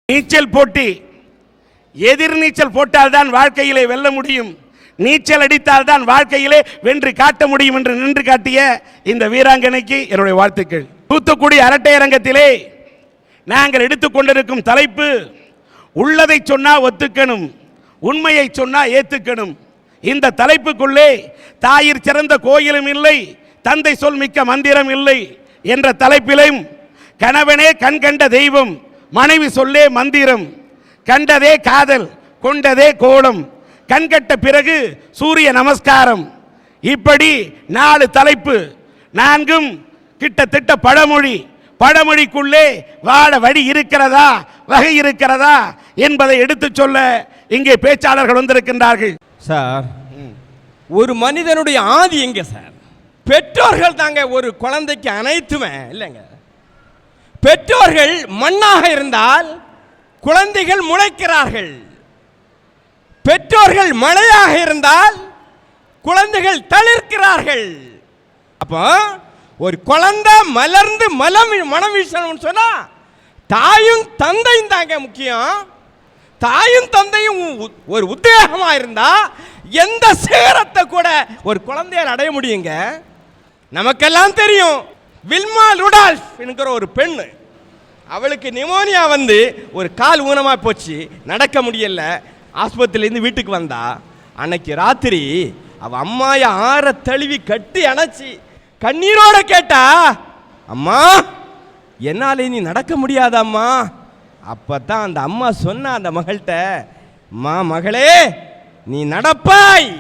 நீச்சல் போட்டி, எதிர்நீச்சல் போட்டால்தான் வாழ்க்கையிலே வெல்ல முடியும், நீச்சல் அடித்தால்தான் வாழ்க்கையிலே வென்று காட்ட முடியும் என்று நின்று காட்டிய இந்த வீராங்கனைக்கு என்னுடைய வாழ்த்துக்கள். தூத்துக்குடி அரட்டையரங்கத்திலே நாங்கள் எடுத்துக்கொண்டிருக்கும் தலைப்பு உள்ளதை சொன்னா ஒத்துக்கணும், உண்மையை சொன்னா ஏத்துக்கணும். இந்த தலைப்புக்குள்ளே தாயிற் சிறந்த கோயிலும் இல்லை, தந்தை சொல் மிக்க மந்திரம் இல்லை என்ற தலைப்பிலும் கணவனே கண் கண்ட தெய்வம், மனைவி சொல்லே மந்திரம், கண்டதே காதல் கொண்டதே கோலம், கண்கட்ட பிறகு சூரிய நமஸ்காரம், இப்படி 4 தலைப்பு, 4ம் கிட்டத்தட்ட பழமொழி. பழமொழிக்குள்ளே வாழ வழி இருக்கிறதா, வகை இருக்கிறதா என்பதை எடுத்து சொல்ல இங்கே பேச்சாளர்கள் வந்திருக்கின்றார்கள். சார், ஒரு மனிதனுடைய ஆதி எங்க சார்? பெற்றோர்கள் தாங்க ஒரு குழந்தைக்கு அனைத்துமே இல்லைங்க. பெற்றோர்கள் மண்ணாக இருந்தால் குழந்தைகள் முளைக்கிறார்கள், பெற்றோர்கள் மழையாக இருந்தால் குழந்தைகள் தளிர்க்கிறார்கள். அப்போ ஒரு குழந்தை மலர்ந்து மனம் வீசணும்னு சொன்னா தாயும் தந்தையும் தாங்க முக்கியம். தாயும் தந்தையும் ஒரு உத்வேகமா இருந்தா எந்த சிகரத்தை கூட ஒரு குழந்தையால் அடைய முடியுங்க. நமக்கெல்லாம் தெரியும், வில்மா ருடால்ஃப் என்கிற ஒரு பெண்ணு, அவளுக்கு நிமோனியா வந்து ஒரு கால் ஊனமா போச்சு, நடக்க முடியல, ஆஸ்பத்திரியிலேருந்து வீட்டுக்கு வந்தா. அன்னைக்கு ராத்திரி அவ அம்மாய ஆற தழுவி கட்டி அணைச்சி கண்ணீரோட கேட்டா, அம்மா என்னாலே நீ நடக்க முடியாதம்மா. அப்பதான் அந்த அம்மா சொன்ன அந்த மகள்கிட்ட, மகளே நீ நடப்பாய்,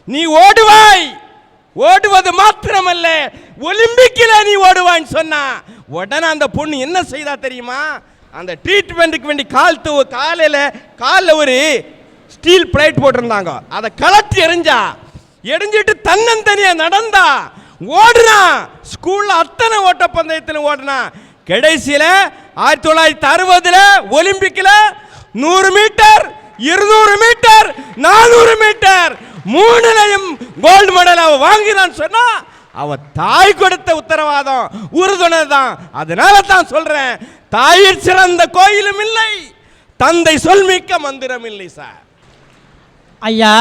நீ ஓடுவாய், ஓடுவது மாத்திரமல்ல ஒலிம்பிக்கில் நீ ஓடுவான்னு சொன்னா. உடனே அந்த பொண்ணு என்ன செய்தா தெரியுமா? அந்த ட்ரீட்மெண்ட்டுக்கு வேண்டி காலில் ஒரு ஸ்டீல் பிளேட் போட்டிருந்தாங்க, அதை கலட்டி எரிஞ்சிட்டு தன்னந்தனியா நடந்தா, ஓடுனா. ஸ்கூல்ல அத்தனை ஓட்டப்பந்தயத்தில் ஓடுனா. கடைசியில 1960 ஒலிம்பிக்ல 100 மீட்டர், 200 மீட்டர், 400 மீட்டர் 3லையும் கோல்டு மெடல் அவ வாங்கினான்னு சொன்னா அவ தாய் கொடுத்த உத்தரவாதம் உறுதுணை தான். அதனால தான் சொல்றேன், தாயிற் சிறந்த கோயிலும் இல்லை, தந்தை சொல்மிக்க மந்திரம் இல்லை. சார் ஐயா,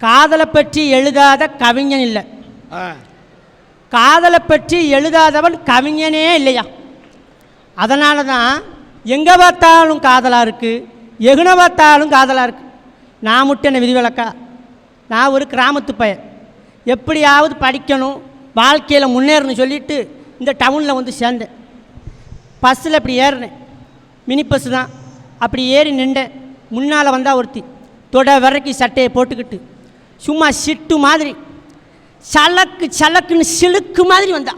காதலை பற்றி எழுதாத கவிஞன் இல்லை, காதலை பற்றி எழுதாதவன் கவிஞனே இல்லையா. அதனால தான் எங்கே பார்த்தாலும் காதலாக இருக்குது, எகுன பார்த்தாலும் காதலாக இருக்குது. நான் மட்டும் என்ன விதிவிலக்கா? நான் ஒரு கிராமத்து பையன், எப்படியாவது படிக்கணும், வாழ்க்கையில் முன்னேறணும்னு சொல்லிட்டு இந்த டவுனில் வந்து சேர்ந்தேன். பஸ்ஸில் இப்படி ஏறினேன், மினி பஸ்ஸு தான். அப்படி ஏறி நின்றேன். முன்னால் வந்தால் ஒருத்தி தொட வரைக்கும் சட்டையை போட்டுக்கிட்டு சும்மா சிட்டு மாதிரி சலக்குன்னு சிலுக்கு மாதிரி வந்தா.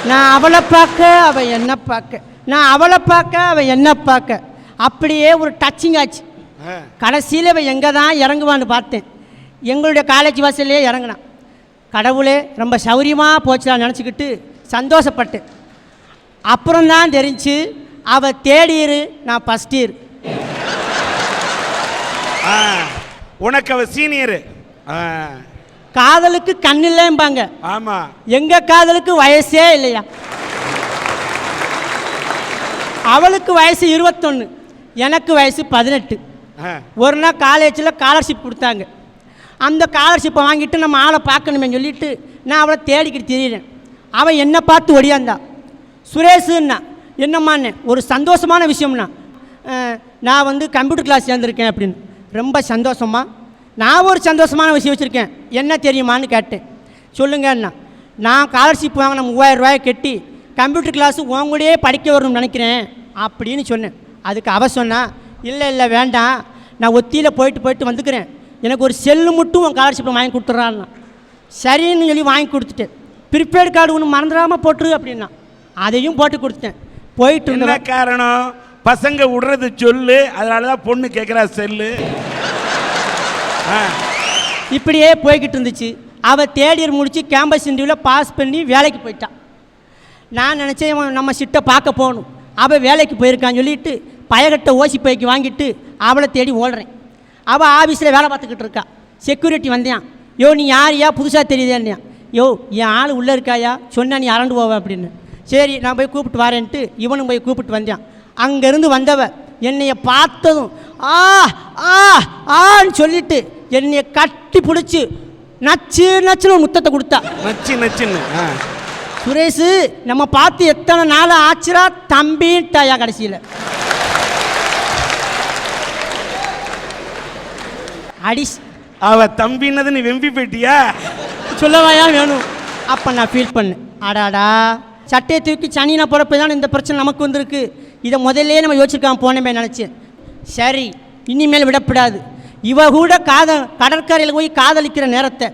நான் அவளை பார்க்க அவள் என்ன பார்க்க, நான் அவளை பார்க்க அவள் என்ன பார்க்க, அப்படியே ஒரு டச்சிங் ஆச்சு. கடைசியில் அவள் எங்கே தான் இறங்குவான்னு பார்த்தேன். எங்களுடைய காலேஜ் வாசல்லே இறங்கினான். கடவுளே ரொம்ப சௌரியமாக போச்சுதான் நினச்சிக்கிட்டு சந்தோஷப்பட்டேன். அப்புறம்தான் தெரிஞ்சு அவள் தேர்ட் இயரு, நான் ஃபஸ்ட் இயர். உனக்கு அவ சீனியரு. காதலுக்கு கண்ணில்லைம்பாங்க. ஆமா, எங்க காதலுக்கு வயசே இல்லையா. அவளுக்கு வயசு 21, எனக்கு வயசு 18. ஒரு நாள் காலேஜில் ஸ்காலர்ஷிப் கொடுத்தாங்க. அந்த ஸ்காலர்ஷிப்பை வாங்கிட்டு நம்ம ஆளை பார்க்கணுமே சொல்லிட்டு நான் அவளை தேடிக்கிட்டு திரியிறேன். அவன் என்னை பார்த்து ஒடியாந்தா. சுரேஷுன்னா என்னம்மான்னு, ஒரு சந்தோஷமான விஷயம்னா, நான் வந்து கம்ப்யூட்டர் கிளாஸ் சேர்ந்துருக்கேன் அப்படின்னு. ரொம்ப சந்தோஷமா, நான் ஒரு சந்தோஷமான விஷயம் வச்சுருக்கேன், என்ன தெரியுமான்னு கேட்டேன். சொல்லுங்கண்ணா, நான் ஸ்காலர்ஷிப் வாங்கின 3000 ரூபாயை கட்டி கம்ப்யூட்டர் கிளாஸு உங்கூடயே படிக்க வரணும்னு நினைக்கிறேன் அப்படின்னு சொன்னேன். அதுக்கு அவ சொன்னா, இல்லை வேண்டாம், நான் ஒத்தியில் போயிட்டு வந்துக்கிறேன், எனக்கு ஒரு செல்லு மட்டும் உன் ஸ்காலர்ஷிப்பை வாங்கி கொடுத்துட்றான்னா. சரின்னு சொல்லி வாங்கி கொடுத்துட்டேன். ப்ரிபேர்டு கார்டு ஒன்று மறந்துடாமல் போட்டுரு அப்படின்னா அதையும் போட்டு கொடுத்தேன். போயிட்டு என்ன காரணம்? பசங்க விடுறது சொல்லு, அதனால தான் பொண்ணு கேட்குறா செல்லு. இப்படியே போய்கிட்டு இருந்துச்சு. அவள் தேர்ட் இயர் முடித்து கேம்பஸ் இன்டர்வியூவில் பாஸ் பண்ணி வேலைக்கு போயிட்டான். நான் நினச்சேன் நம்ம சிட்டை பார்க்க போகணும், அவள் வேலைக்கு போயிருக்கான்னு சொல்லிட்டு பயகட்ட ஓசி பைக்கு வாங்கிட்டு அவளை தேடி ஓடுறேன். அவள் ஆஃபீஸில் வேலை பார்த்துக்கிட்டு இருக்கா. செக்யூரிட்டி வந்தேன். யோ நீ யாரையா புதுசாக தெரியுதேன்னையா. யோ என் ஆள் உள்ளே இருக்காயா, சொன்னால் நீ அரண்டு போவேன் அப்படின்னு. சரி நான் போய் கூப்பிட்டு வரேன்ட்டு இவனும் போய் கூப்பிட்டு வந்தேன். அங்கேருந்து வந்தவ என்னைய பார்த்ததும் ஆ ஆ ஆன்னு சொல்லிட்டு என்னைய கட்டி பிடிச்சி நச்சு நச்சுன்னு ஒரு முத்தத்தை கொடுத்தா. நச்சு நச்சுன்னு. சுரேஷ் நம்ம பார்த்து எத்தனை நாள் ஆச்சுரா தம்பிட்டாயா கடைசியில். அடிஸ் அவ தம்பின்னது நீ வெம்பி போயிட்டியா? சொல்லவாயா வேணும். அப்போ நான் ஃபீல் பண்ணேன், அடாடா சட்டையை தூக்கி சனினா போகிறப்ப தான் இந்த பிரச்சனை நமக்கு வந்திருக்கு. இதை முதல்ல நம்ம யோசிச்சுக்காம போனமே நினச்சேன். சரி இனிமேல் விடப்படாது. இவ கூட கடற்கரையில் போய் காதலிக்கிற நேரத்தை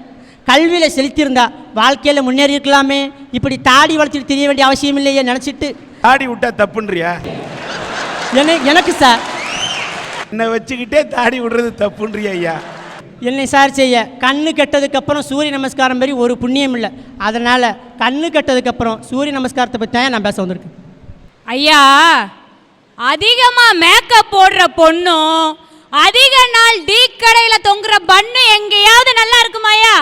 கல்வியில் செலுத்தியிருந்தா வாழ்க்கையில் முன்னேறி இருக்கலாமே. இப்படி தாடி வளர்த்துட்டு தெரிய வேண்டிய அவசியம் இல்லையே நினச்சிட்டு. தாடி விட்டா தப்புன்றியா? எனக்கு சார் என்னை வச்சுக்கிட்டே தாடி விடுறது தப்புன்றியா ஐயா? என்னை சார் செய்ய கண்ணு கெட்டதுக்கப்புறம் சூரிய நமஸ்காரம் மாதிரி ஒரு புண்ணியம் இல்லை. அதனால் கண்ணு கெட்டதுக்கப்புறம் சூரிய நமஸ்காரத்தை பற்றி தான் நான் பேச வந்திருக்கேன். ஐயா, அதிகமாக மேக்கப் போடுற பொண்ணும் அதிக நாள் டீ கடையில் தொங்குற பண்ணு எங்கேயாவது நல்லா இருக்குமாயா?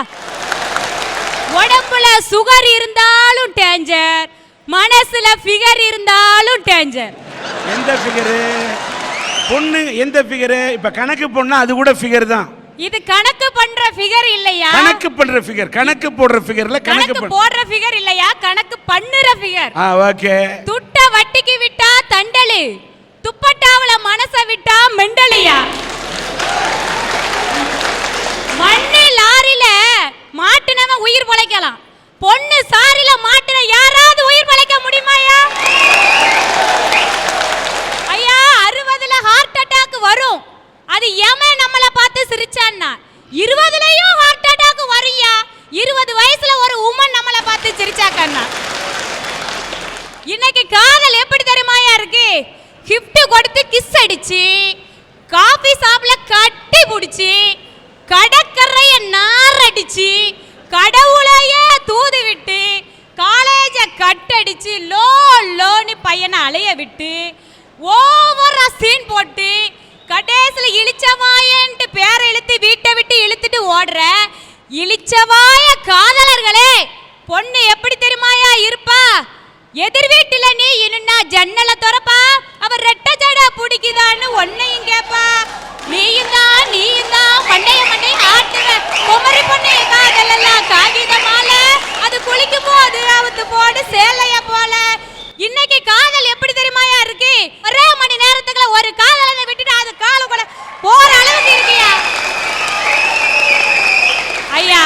உடம்புல சுகர் இருந்தாலும் டேஞ்சர், மனசுல ஃபிகர் இருந்தாலும் டேஞ்சர். எந்த ஃபிகரு பொண்ணு? எந்த ஃபிகரு? இப்ப கணக்கு பொண்ணா அது கூட ஃபிகர் தான். இது கணக்கு பண்ற ஃபிகர் இல்லையா? கணக்கு பண்ற ஃபிகர், கணக்கு போடுற ஃபிகர்ல கணக்கு போடுற ஃபிகர் இல்லையா, கணக்கு பண்ணுற ஃபிகர். ஓகே. துட்ட வட்டிக்கு விட்டா தண்டலு, துப்பட்டாவுல மனச விட்டா மெண்டலியா? மண்ணு லாரில மாட்டுனவன் உயிர் பிழைக்கலாம், பொண்ணு சாரில மாட்டுன யாராவது உயிர் பிழைக்க முடியுமாயா? ஐயா, 60ல ஹார்ட் அட்டாக் வரும். அது எமன் நம்மள பார்த்து சிரிச்சான்னா 20லயும் ஹார்ட் அட்டாக் வரும்யா. 20 வயசுல ஒரு உமன் நம்மள பார்த்து சிரிச்சாக்கன்னா. இன்னைக்கு காதல் எப்படி தெரியுமாயா இருக்கு? கிஃப்ட் கொடுத்து கிஸ் அடிச்சு, காபி ஷாப்ல கட்டி பிடிச்சி, கடற்கரைய நாரடிச்சு, கடவுளையே தூது விட்டு, காலேஜ கட்டடிச்சு, லோன்னு பையனை அலைய விட்டு, ஓவரா சீன் போட்டு, கடைசில இளிச்சவாயன்ட்டு பேரை இழுத்து வீட்டை விட்டு இழுத்துட்டு ஓடுற இளிச்சவாய காதலர்களே, பொண்ணு எப்படி தெரியுமாயா இருப்பா? எதிர் வீட்டுல நீ இன்னும் ஜன்னலை திறப்பா, அவர் ரெட்டை ஜடை பிடிக்குதான்னு ஒன்னையும் கேப்பா. நீயும் தான் மண்டைய ஆட்டுவ குமரி பொண்ணு காதலெல்லாம் காகிதமால, அது குளிக்கும் போது அவுத்து போடு சேலைய போல. இன்னைக்கு காதல் எப்படி தெரியுமாயா இருக்கு? ஒரே மணி நேரத்துக்குள்ள ஒரு காதலனை விட்டுட்டு அது காலுக்குள்ள போற அளவுக்கு இருக்கியா? ஐயா,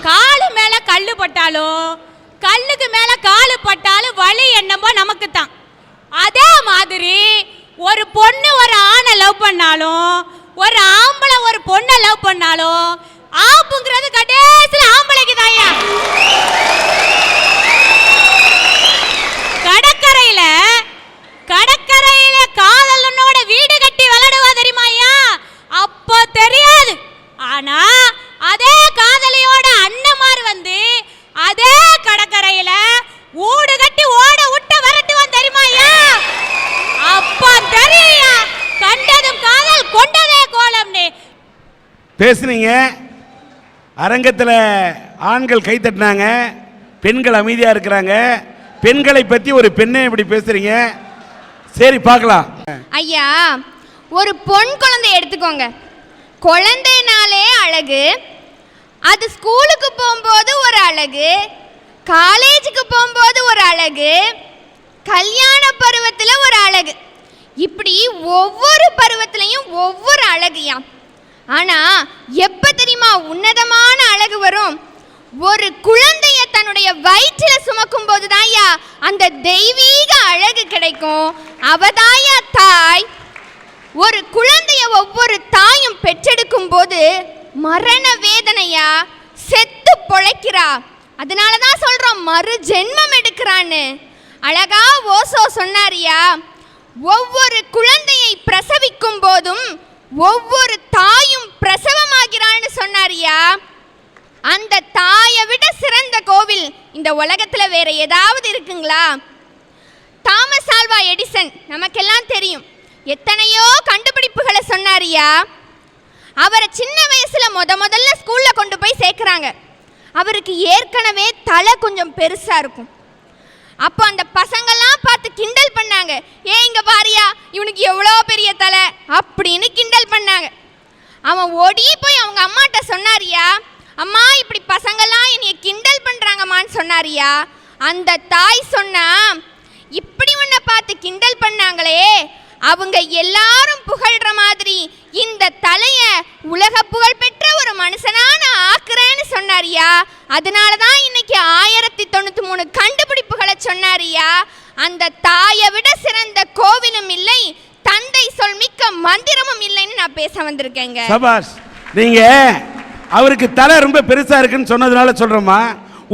காலு மேல கல்லு பட்டாலும் கல்லுக்கு மேல காலு பட்டாலும் வலி என்னமோ நமக்கு தான். அதே மாதிரி ஒரு பொண்ணு ஒரு ஆணை லவ் பண்ணாலும், ஒரு ஆம்பளை ஒரு பொண்ணை லவ் பண்ணாலும், ஆப்புங்கிறது கடைசியில் ஆம்பளைக்கு தாயா. கடற்கரையில காதலனோட வீடு கட்டி விளையாடுவா தெரியுமாயா? அப்போ தெரியாது. ஆனா அதே காதலியோட அண்ணமார் வந்து அதே கடற்கரையில ஊடு கட்டி ஓட விட்டு வரட்டுவான் தெரியுமாயா? அப்போ தெரியா, கண்டதும் காதல் கொண்டதே கோலம்னு பேசுனீங்க. அரங்கத்தில் ஆண்கள் கை தட்டினாங்க, பெண்கள் அமைதியா இருக்கிறாங்க. பெண்களை பத்தி ஒரு பெண்ணை இப்படி பேசுறீங்க, சரி பார்க்கலாம். ஐயா, ஒரு பொன் குழந்தை எடுத்துக்கோங்க. குழந்தைனாலே அழகு. அது ஸ்கூலுக்கு போகும்போது ஒரு அழகு, காலேஜுக்கு போகும்போது ஒரு அழகு, கல்யாண பருவத்தில் ஒரு அழகு, இப்படி ஒவ்வொரு பருவத்திலையும் ஒவ்வொரு அழகுயா. ஆனால் எப்போ தெரியுமா உன்னதமான அழகு வரும்? ஒரு குழந்தைய தன்னுடைய வயிற்றில சுமக்கும் போதுதான்யா அந்த தெய்வீக அழகு கிடைக்கும். அவதாயா தாய். ஒரு குழந்தைய ஒவ்வொரு தாயும் பெற்றெடுக்கும் போது மரண வேதனையா, செத்து பொழைக்கிறா. அதனால தான் சொல்றோம் மறு ஜென்மம் எடுக்கிறான்னு. அழகா ஓசோ சொன்னாரியா, ஒவ்வொரு குழந்தையை பிரசவிக்கும் போதும் ஒவ்வொரு தாயும் பிரசவமாகிறான்னு சொன்னாரியா. அந்த தாயை விட சிறந்த கோவில் இந்த உலகத்தில் வேற ஏதாவது இருக்குங்களா? தாமஸ் ஆல்வா எடிசன் நமக்கெல்லாம் தெரியும், எத்தனையோ கண்டுபிடிப்புகளை சொன்னாரியா. அவரை சின்ன வயசுல முதல்ல ஸ்கூல்ல கொண்டு போய் சேர்க்குறாங்க. அவருக்கு ஏற்கனவே தலை கொஞ்சம் பெருசா இருக்கும். அப்போ அந்த பசங்கள்லாம் பார்த்து கிண்டல் பண்ணாங்க. இங்க பாரியா இவனுக்கு எவ்வளோ பெரிய தலை அப்படின்னு கிண்டல் பண்ணாங்க. அவன் ஓடி போய் அவங்க அம்மாட்ட சொன்னாரியா, அம்மா இப்படி பசங்கள்லாம் என்னைய கிண்டல் பண்ணுறாங்கம்மான்னு சொன்னாரியா. அந்த தாய் சொன்னா, இப்படி உன்னை பார்த்து கிண்டல் பண்ணாங்களே, அவங்க எல்லாரும் புகழ்ற மாதிரி இந்த தலைய உலக புகழ் பெற்ற ஒரு மனுஷனா நான் ஆக்குறேன்னு சொன்னாரியா. அதனால தான் இன்னைக்கு 1093 கண்டுபிடிப்புகளை சொன்னாரியா. அந்த தாயை விட சிறந்த கோவிலும் இல்லை, தந்தை சொல் மிக்க மந்திரமும் இல்லைன்னு நான் பேச வந்திருக்கேங்க. சபாஷ். நீங்க அவருக்கு தலை ரொம்ப பெருசா இருக்குன்னு சொன்னதுனால சொல்றோமா,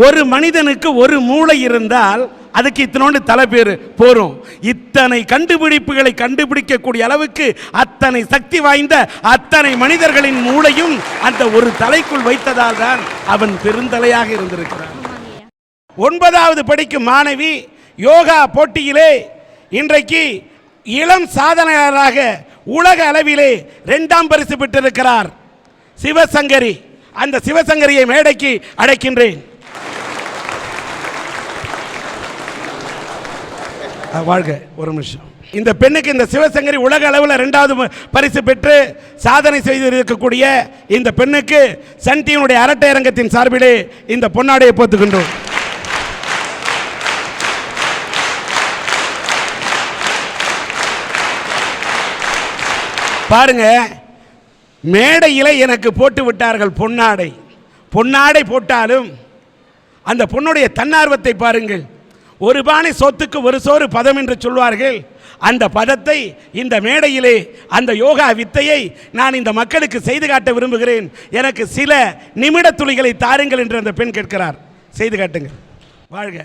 ஒரு மனிதனுக்கு ஒரு மூளை இருந்தால் அதுக்கு இத்தனோண்டு தலை பேரு போரும். இத்தனை கண்டுபிடிப்புகளை கண்டுபிடிக்கக்கூடிய அளவுக்கு அத்தனை சக்தி வாய்ந்த அத்தனை மனிதர்களின் மூளையும் அந்த ஒரு தலைக்குள் வைத்ததால் தான் அவன் பெருந்தலையாக இருந்திருக்கிறான். 9வது படிக்கும் மாணவி யோகா போட்டியிலே இன்றைக்கு இளம் சாதனையாளராக உலக அளவிலே 2ஆம் பரிசு பெற்றிருக்கிறார் சிவசங்கரி. அந்த சிவசங்கரியை மேடைக்கு அழைக்கின்றேன். வாழ்க. ஒரு நிமிஷம். இந்த பெண்ணுக்கு, இந்த சிவசங்கரி உலக அளவில் 2வது பரிசு பெற்று சாதனை செய்திருக்கக்கூடிய இந்த பெண்ணுக்கு சன் டிவியினுடைய அரட்டை அரங்கத்தின் சார்பிலே இந்த பொன்னாடையை போத்துகின்றோம். பாருங்க, மேடையில் எனக்கு போட்டு விட்டார்கள் பொன்னாடை. பொன்னாடை போட்டாலும் அந்த பொண்ணுடைய தன்னார்வத்தை பாருங்கள். ஒரு பானை சொத்துக்கு ஒரு சோறு பதம் என்று சொல்வார்கள். அந்த பதத்தை இந்த மேடையிலே, அந்த யோகா வித்தையை நான் இந்த மக்களுக்கு செய்து காட்ட விரும்புகிறேன். எனக்கு சில நிமிட துளிகளை தாருங்கள் என்று அந்த பெண் கேட்கிறார். செய்து காட்டுங்கள். வாழ்க.